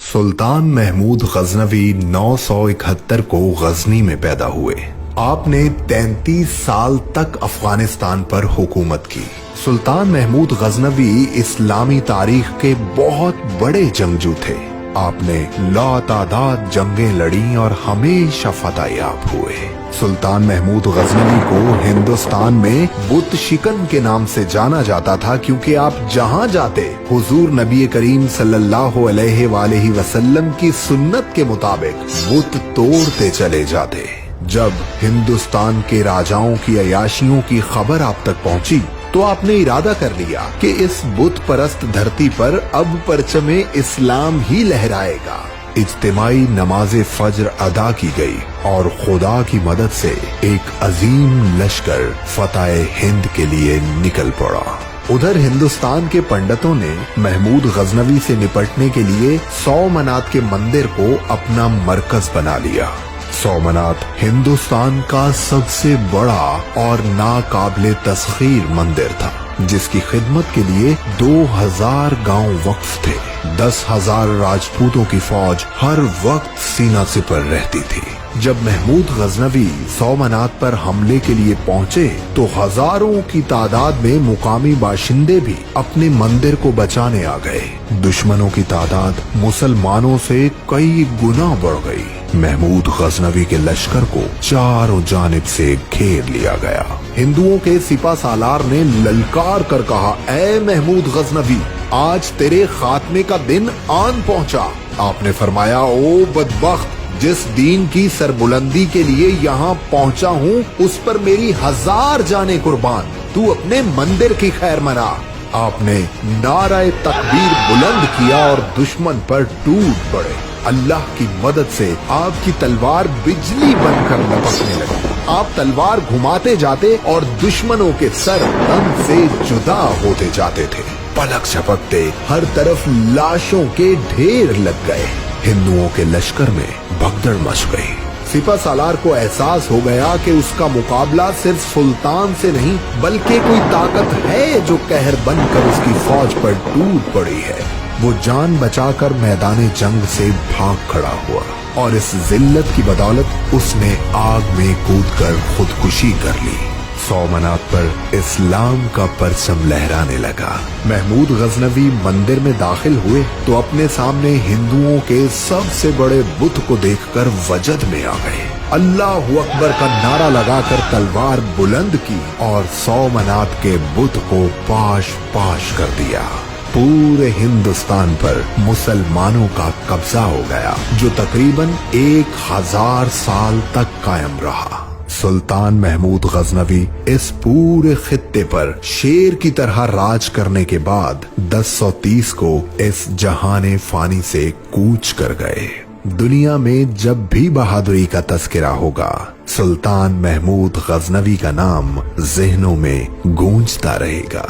सुल्तान महमूद गजनवी 971 को गजनी में पैदा हुए। आपने 33 साल तक अफगानिस्तान पर हुकूमत की। सुल्तान महमूद गजनवी इस्लामी तारीख के बहुत बड़े जंगजू थे। आपने लातादाद जंगें लड़ी और हमेशा फतेहयाब हुए। सुल्तान महमूद गजनवी को हिंदुस्तान में बुत शिकन के नाम से जाना जाता था, क्योंकि आप जहां जाते हुजूर नबी करीम सल्लल्लाहु अलैहि वसल्लम की सुन्नत के मुताबिक बुत तोड़ते चले जाते। जब हिंदुस्तान के राजाओं की अयाशियों की खबर आप तक पहुंची तो आपने इरादा कर लिया कि इस बुत परस्त धरती पर अब परचमे इस्लाम ही लहराएगा। इज्तिमाई नमाज फज्र अदा की गई और खुदा की मदद से एक अजीम लश्कर फतेह हिंद के लिए निकल पड़ा। उधर हिंदुस्तान के पंडितों ने महमूद गजनवी से निपटने के लिए सोमनाथ के मंदिर को अपना मरकज बना लिया। सोमनाथ हिंदुस्तान का सबसे बड़ा और नाकाबिले तस्खीर मंदिर था, जिसकी खिदमत के लिए 2000 गांव वक्फ थे। 10,000 राजपूतों की फौज हर वक्त सीना सिपर रहती थी। जब महमूद गजनवी सोमनाथ पर हमले के लिए पहुंचे तो हजारों की तादाद में मुकामी बाशिंदे भी अपने मंदिर को बचाने आ गए। दुश्मनों की तादाद मुसलमानों से कई गुना बढ़ गई। महमूद गजनवी के लश्कर को चारों जानिब से घेर लिया गया। हिंदुओं के सिपा सालार ने ललकार कर कहा, ऐ महमूद गजनवी, आज तेरे खात्मे का दिन आन पहुंचा। आपने फरमाया, ओ बदबख्त, जिस दीन की सरबुलंदी के लिए यहाँ पहुँचा हूँ उस पर मेरी 1000 जाने कुर्बान। तू अपने मंदिर की खैर मना। आपने नाराए तकबीर बुलंद किया और दुश्मन पर टूट पड़े। अल्लाह की मदद से आपकी तलवार बिजली बनकर लपकने लगी। आप तलवार घुमाते जाते और दुश्मनों के सर तन से जुदा होते जाते थे। पलक झपकते हर तरफ लाशों के ढेर लग गए। हिंदुओं के लश्कर में भगदड़ मच गई। सिपा सालार को एहसास हो गया कि उसका मुकाबला सिर्फ सुल्तान से नहीं बल्कि कोई ताकत है जो कहर बनकर उसकी फौज पर टूट पड़ी है। वो जान बचाकर मैदान जंग से भाग खड़ा हुआ और इस जिल्लत की बदौलत उसने आग में कूदकर खुदकुशी कर ली। सोमनाथ पर इस्लाम का परचम लहराने लगा। महमूद गजनवी मंदिर में दाखिल हुए तो अपने सामने हिंदुओं के सबसे बड़े बुत को देखकर वजद में आ गए। अल्लाहु अकबर का नारा लगाकर तलवार बुलंद की और सोमनाथ के बुत को पाश पाश कर दिया। पूरे हिंदुस्तान पर मुसलमानों का कब्जा हो गया, जो तकरीबन 1000 साल तक कायम रहा। सुल्तान महमूद गजनवी इस पूरे खित्ते पर शेर की तरह राज करने के बाद 1030 को इस जहाने फानी से कूच कर गए। दुनिया में जब भी बहादुरी का तस्करा होगा, सुल्तान महमूद गजनवी का नाम ज़हनों में गूंजता रहेगा।